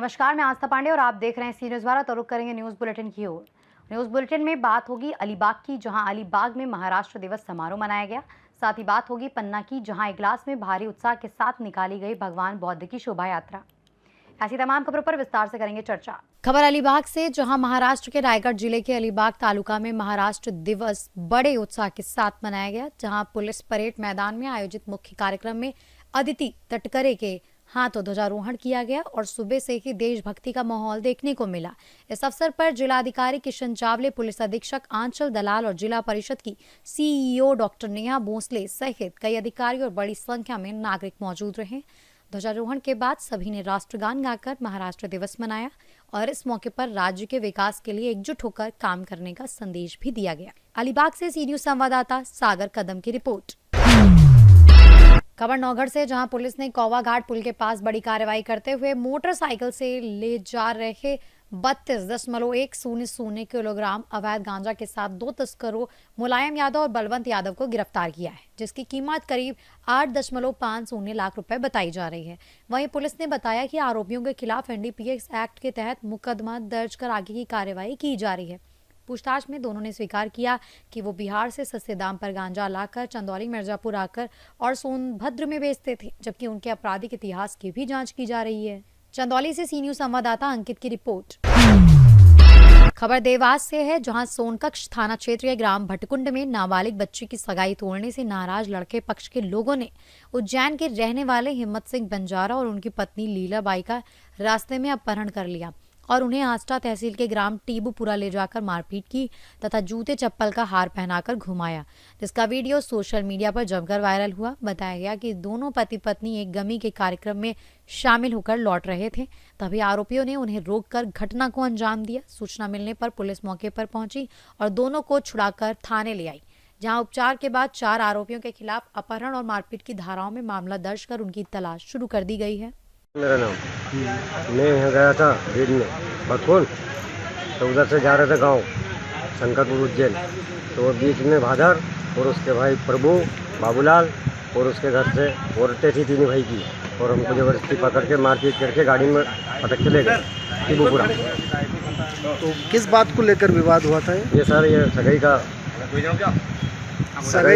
नमस्कार, मैं आस्था पांडे और आप देख रहे हैं सी न्यूज़ भारत। और रुक करेंगे न्यूज़ बुलेटिन की ओर। न्यूज़ बुलेटिन में बात होगी अलीबाग की, जहां अलीबाग में महाराष्ट्र दिवस समारोह मनाया गया। साथ ही बात होगी पन्ना की, जहां इगलास में भारी उत्साह के साथ निकाली गई भगवान बौद्ध की शोभा यात्रा। ऐसी तमाम खबरों पर विस्तार से करेंगे चर्चा। खबर अलीबाग से, जहां महाराष्ट्र के रायगढ़ जिले के अलीबाग तालुका में महाराष्ट्र दिवस बड़े उत्साह के साथ मनाया गया। जहां पुलिस परेड मैदान में आयोजित मुख्य कार्यक्रम में अदिति तटकरे के हाथों ध्वजारोहण किया गया और सुबह से ही देशभक्ति का माहौल देखने को मिला। इस अवसर पर जिलाधिकारी किशन चावले, पुलिस अधीक्षक आंचल दलाल और जिला परिषद की सीईओ डॉक्टर नेहा भोसले सहित कई अधिकारी और बड़ी संख्या में नागरिक मौजूद रहे। ध्वजारोहण के बाद सभी ने राष्ट्रगान गाकर महाराष्ट्र दिवस मनाया और इस मौके पर राज्य के विकास के लिए एकजुट होकर काम करने का संदेश भी दिया गया। अलीबाग से सी न्यूज़ संवाददाता सागर कदम की रिपोर्ट। खबर नौगढ़ से, जहां पुलिस ने कौवा घाट पुल के पास बड़ी कार्रवाई करते हुए मोटरसाइकिल से ले जा रहे 32.10 किलोग्राम अवैध गांजा के साथ दो तस्करों मुलायम यादव और बलवंत यादव को गिरफ्तार किया है, जिसकी कीमत करीब 8.50 लाख रुपए बताई जा रही है। वहीं पुलिस ने बताया कि आरोपियों के खिलाफ एनडीपीएस एक्ट के तहत मुकदमा दर्ज कर आगे की कार्रवाई की जा रही है। पूछताछ में दोनों ने स्वीकार किया कि वो बिहार से सस्ते दाम पर गांजा लाकर चंदौली, मिर्जापुर आकर और सोनभद्र में बेचते थे, जबकि उनके आपराधिक इतिहास की भी जांच की जा रही है। चंदौली से सी न्यूज़ संवाददाता अंकित की रिपोर्ट। खबर देवास से है, जहां सोनकक्ष थाना क्षेत्र के ग्राम भटकुंड में नाबालिग बच्ची की सगाई तोड़ने से नाराज लड़के पक्ष के लोगों ने उज्जैन के रहने वाले हिम्मत सिंह बंजारा और उनकी पत्नी लीलाबाई का रास्ते में अपहरण कर लिया और उन्हें आष्टा तहसील के ग्राम टीबूपुरा ले जाकर मारपीट की तथा जूते चप्पल का हार पहनाकर घुमाया, जिसका वीडियो सोशल मीडिया पर जमकर वायरल हुआ। बताया गया कि दोनों पति पत्नी एक गमी के कार्यक्रम में शामिल होकर लौट रहे थे, तभी आरोपियों ने उन्हें रोककर घटना को अंजाम दिया। सूचना मिलने पर पुलिस मौके पर पहुंची और दोनों को छुड़ाकर थाने ले आई, जहां उपचार के बाद 4 आरोपियों के खिलाफ अपहरण और मारपीट की धाराओं में मामला दर्ज कर उनकी तलाश शुरू कर दी गई है। मेरा नाम, मैं यहाँ गया था भीड़ में भटकुंड, तो उधर से जा रहे थे गांव शंकरपुर उज्जैन, तो बीच में भादर और उसके भाई प्रभु बाबूलाल और उसके घर से औरतें थी 3 भाई की, और हमको जबरदस्ती पकड़ के मारपीट करके गाड़ी में पटक के ले गए टीबूपुरा। तो किस बात को लेकर विवाद हुआ था? ये सर, ये सगाई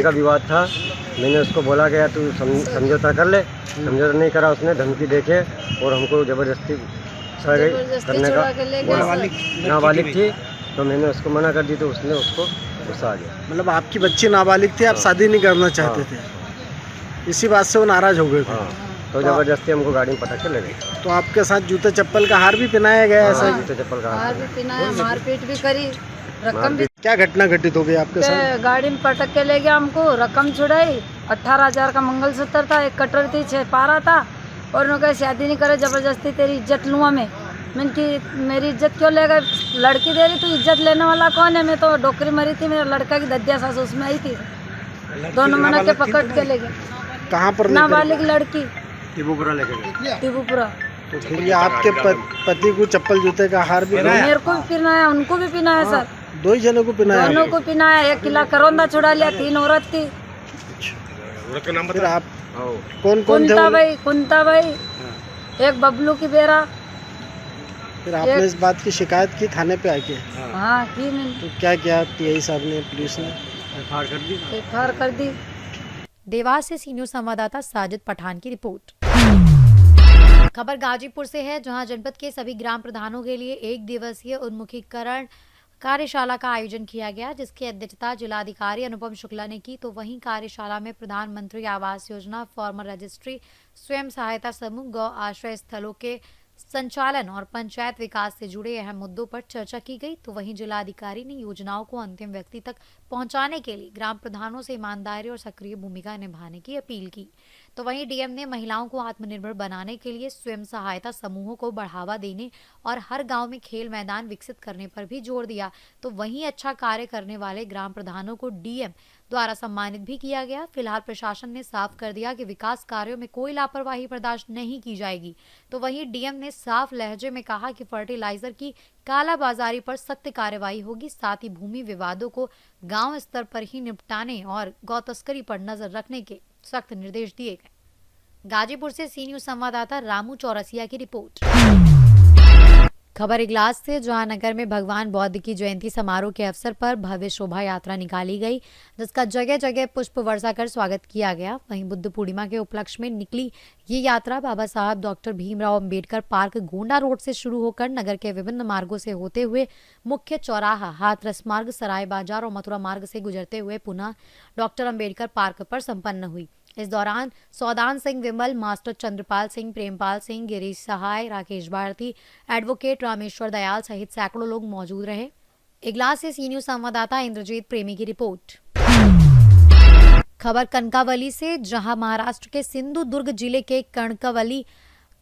का विवाद था। मैंने उसको बोला गया तू समझौता कर ले, समझौता नहीं करा उसने, धमकी देके और हमको जबरदस्ती सगाई करने का। नाबालिग थी तो मैंने उसको मना कर दी, तो उसने उसको गुस्सा आ गया। मतलब आपकी बच्ची नाबालिग थी, आप शादी नहीं करना चाहते थे, इसी बात से वो नाराज हो गए थे। तो जबरदस्ती हमको गाड़ी में पटक के ले गए। तो आपके साथ जूते चप्पल का हार भी पहनाया गया? ऐसा जूते चप्पल का हार भी पहनाया, मारपीट भी करी, रकम भी। क्या घटना घटित हो गई आपके साथ? गाड़ी में पटक के ले गया हमको, रकम छुड़ाई। 18,000 का मंगलसूत्र था, एक कटर थी, 6 पारा था, और उन्होंने कहा शादी नहीं करे, जबरदस्ती तेरी इज्जत लूँगा मैं। मैंने की मेरी इज्जत क्यों ले गए? लड़की दे रही तो इज्जत लेने वाला कौन है? मैं तो डोकरी मरी थी, मेरा लड़का की दद्दिया सास उसमें आई थी, दोनों मना के पकड़ के ले गए। कहाँ पर? नाबालिग लड़की टीबूपुरा लेके गए। टीबूपुरा। तो फिर ये आपके पति को चप्पल जूते का हार भी? मेरे को भी पहनाया, उनको भी पहनाया सर, 2 ही जनों को पहनाया? दोनों को पहनाया। 1 किला करौंदा छुड़ा लिया, 3 औरत थी। फिर आप कौन कौन थे? कुंता भाई, एक बबलू की बेरा। फिर आपने इस बात की शिकायत की थाने पे आके? हाँ की मैंने। तो क्या किया टीआई साहब ने, पुलिस ने? एफआईआर कर दी। देवास से सी न्यूज़ संवाददाता साजिद पठान की रिपोर्ट। खबर गाजीपुर से है, जहां जनपद के सभी ग्राम प्रधानों के लिए 1 दिवसीय उन्मुखीकरण कार्यशाला का आयोजन किया गया, जिसकी अध्यक्षता जिलाधिकारी अनुपम शुक्ला ने की। तो वहीं कार्यशाला में प्रधानमंत्री आवास योजना, फार्मर रजिस्ट्री, स्वयं सहायता समूह, गौ आश्रय स्थलों के संचालन और पंचायत विकास से जुड़े अहम मुद्दों पर चर्चा की गई। तो वहीं जिलाधिकारी ने योजनाओं को अंतिम व्यक्ति तक पहुंचाने के लिए ग्राम प्रधानों से ईमानदारी और सक्रिय भूमिका निभाने की अपील की। तो वहीं डीएम ने महिलाओं को आत्मनिर्भर बनाने के लिए स्वयं सहायता समूहों को बढ़ावा देने और हर गांव में खेल मैदान विकसित करने पर भी जोर दिया। तो वहीं अच्छा कार्य करने वाले ग्राम प्रधानों को डीएम द्वारा सम्मानित भी किया गया। फिलहाल प्रशासन ने साफ कर दिया कि विकास कार्यों में कोई लापरवाही बर्दाश्त नहीं की जाएगी। तो वहीं डीएम ने साफ लहजे में कहा कि फर्टिलाइजर की कालाबाजारी पर सख्त कार्रवाई होगी। साथ ही भूमि विवादों को गांव स्तर पर ही निपटाने और गौ तस्करी पर नजर रखने के सख्त निर्देश दिए गए। गाजीपुर से सी न्यूज़ संवाददाता रामू चौरसिया की रिपोर्ट। खबर इगलास से, जहां नगर में भगवान बौद्ध की जयंती समारोह के अवसर पर भव्य शोभा यात्रा निकाली गई, जिसका जगह जगह पुष्प वर्षा कर स्वागत किया गया। वहीं बुद्ध पूर्णिमा के उपलक्ष्य में निकली ये यात्रा बाबा साहब doctor Bhimrao Ambedkar park Gonda road से शुरू होकर नगर के विभिन्न मार्गों से होते हुए मुख्य चौराहा, हाथरस मार्ग, सराय बाजार और मथुरा मार्ग से गुजरते हुए पुनः डॉक्टर अंबेडकर पार्क पर संपन्न हुई। इस दौरान सौदान सिंह विमल, मास्टर चंद्रपाल सिंह, प्रेमपाल सिंह, गिरीश सहाय, राकेश भारती, एडवोकेट रामेश्वर दयाल सहित सैकड़ों लोग मौजूद रहे। इगलास से सी न्यूज संवाददाता इंद्रजीत प्रेमी की रिपोर्ट। खबर कनकावली से, जहां महाराष्ट्र के सिंधुदुर्ग जिले के कणकवली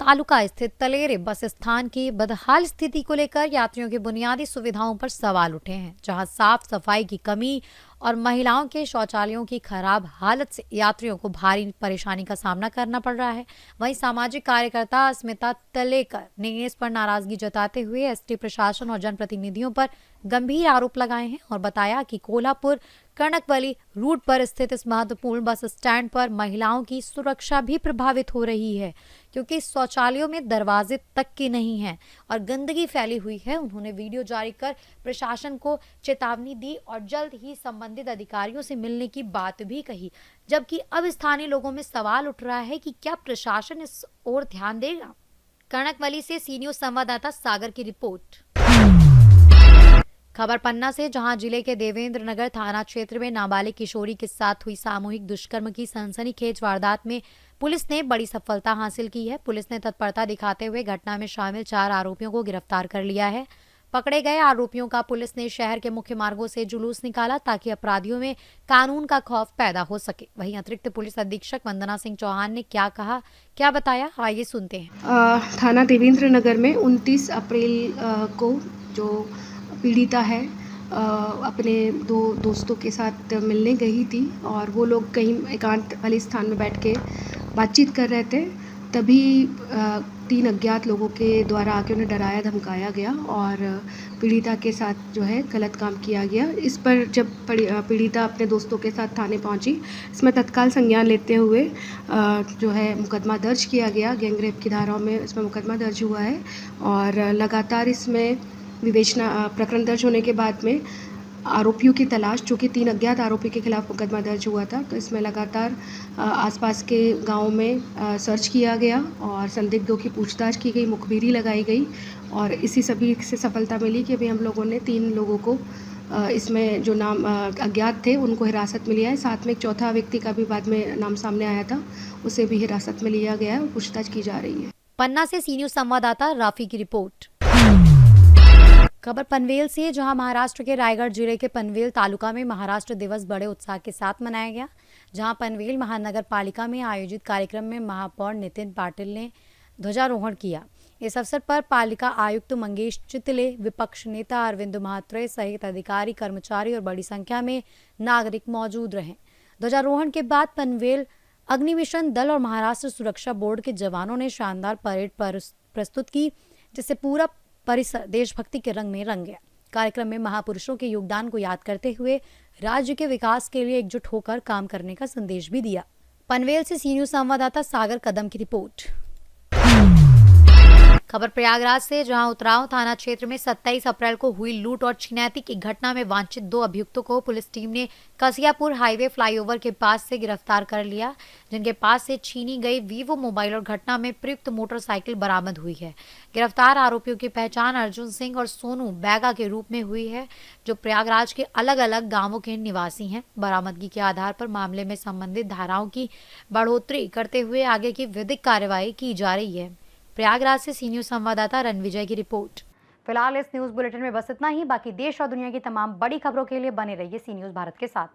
तालुका स्थित तलेरे बस स्थान की बदहाल स्थिति को लेकर यात्रियों की बुनियादी सुविधाओं पर सवाल उठे हैं। जहां साफ सफाई की कमी और महिलाओं के शौचालयों की खराब हालत से यात्रियों को भारी परेशानी का सामना करना पड़ रहा है। वहीं सामाजिक कार्यकर्ता अस्मिता तलेकर ने इस पर नाराजगी जताते हुए एसटी प्रशासन और जनप्रतिनिधियों पर गंभीर आरोप लगाए हैं और बताया कि कोल्हापुर कनकवली रूट पर स्थित इस महत्वपूर्ण बस स्टैंड पर महिलाओं की सुरक्षा भी प्रभावित हो रही है, क्योंकि शौचालयों में दरवाजे तक के नहीं हैं और गंदगी फैली हुई है। उन्होंने वीडियो जारी कर प्रशासन को चेतावनी दी और जल्द ही संबंधित अधिकारियों से मिलने की बात भी कही। जबकि अब स्थानीय लोगों में सवाल उठ रहा है कि क्या प्रशासन इस ओर ध्यान देगा। कनकवली से सी न्यूज संवाददाता सागर की रिपोर्ट। खबर पन्ना से, जहां जिले के देवेंद्र नगर थाना क्षेत्र में नाबालिग किशोरी के साथ हुई सामूहिक दुष्कर्म की सनसनीखेज वारदात में पुलिस ने बड़ी सफलता हासिल की है। पुलिस ने तत्परता दिखाते हुए घटना में शामिल 4 आरोपियों को गिरफ्तार कर लिया है। पकड़े गए आरोपियों का पुलिस ने शहर के मुख्य मार्गों से जुलूस निकाला ताकि अपराधियों में कानून का खौफ पैदा हो सके। वहीं अतिरिक्त पुलिस अधीक्षक वंदना सिंह चौहान ने क्या कहा, क्या बताया, आइए सुनते हैं। थाना देवेंद्र नगर में 29 अप्रैल को जो पीड़िता है अपने 2 दोस्तों के साथ मिलने गई थी और वो लोग कहीं एकांत वाले स्थान में बैठ के बातचीत कर रहे थे। तभी 3 अज्ञात लोगों के द्वारा आके उन्हें डराया धमकाया गया और पीड़िता के साथ जो है गलत काम किया गया। इस पर जब पीड़िता अपने दोस्तों के साथ थाने पहुंची, इसमें तत्काल संज्ञान लेते हुए जो है मुकदमा दर्ज किया गया। गैंगरेप की धाराओं में इसमें मुकदमा दर्ज हुआ है और लगातार इसमें विवेचना प्रकरण दर्ज होने के बाद में आरोपियों की तलाश, चूँकि 3 अज्ञात आरोपी के खिलाफ मुकदमा दर्ज हुआ था, तो इसमें लगातार आसपास के गांव में सर्च किया गया और संदिग्धों की पूछताछ की गई, मुखबिरी लगाई गई और इसी सभी से सफलता मिली कि अभी हम लोगों ने 3 लोगों को इसमें जो नाम अज्ञात थे उनको हिरासत में लिया है। साथ में एक चौथा व्यक्ति का भी बाद में नाम सामने आया था, उसे भी हिरासत में लिया गया है और पूछताछ की जा रही है। पन्ना से सी न्यूज संवाददाता राफी की रिपोर्ट। खबर पनवेल से, जहां महाराष्ट्र के रायगढ़ जिले के पनवेल तालुका में महाराष्ट्र दिवस बड़े उत्साह के साथ मनाया गया। जहां पनवेल महानगर पालिका में आयोजित कार्यक्रम में महापौर नितिन पाटिल ने ध्वजारोहण किया। इस अवसर पर पालिका आयुक्त मंगेश चितले, विपक्ष नेता अरविंद महात्रे सहित अधिकारी, कर्मचारी और बड़ी संख्या में नागरिक मौजूद रहे। ध्वजारोहण के बाद पनवेल अग्निमिशन दल और महाराष्ट्र सुरक्षा बोर्ड के जवानों ने शानदार परेड प्रस्तुत की, जिससे पूरा परिसर देशभक्ति के रंग में रंग गया। कार्यक्रम में महापुरुषों के योगदान को याद करते हुए राज्य के विकास के लिए एकजुट होकर काम करने का संदेश भी दिया। पनवेल से सी न्यूज संवाददाता सागर कदम की रिपोर्ट। खबर प्रयागराज से, जहां उतराव थाना क्षेत्र में 27 अप्रैल को हुई लूट और छिनैती की घटना में वांछित 2 अभियुक्तों को पुलिस टीम ने कसियापुर हाईवे फ्लाईओवर के पास से गिरफ्तार कर लिया, जिनके पास से छीनी गई वीवो मोबाइल और घटना में प्रयुक्त मोटरसाइकिल बरामद हुई है। गिरफ्तार आरोपियों की पहचान अर्जुन सिंह और सोनू बैगा के रूप में हुई है, जो प्रयागराज के अलग अलग गाँवों के निवासी हैं। बरामदगी के आधार पर मामले में संबंधित धाराओं की बढ़ोतरी करते हुए आगे की विधिक कार्रवाई की जा रही है। प्रयागराज से सी न्यूज संवाददाता रणविजय की रिपोर्ट। फिलहाल इस न्यूज बुलेटिन में बस इतना ही। बाकी देश और दुनिया की तमाम बड़ी खबरों के लिए बने रहिए सी न्यूज भारत के साथ।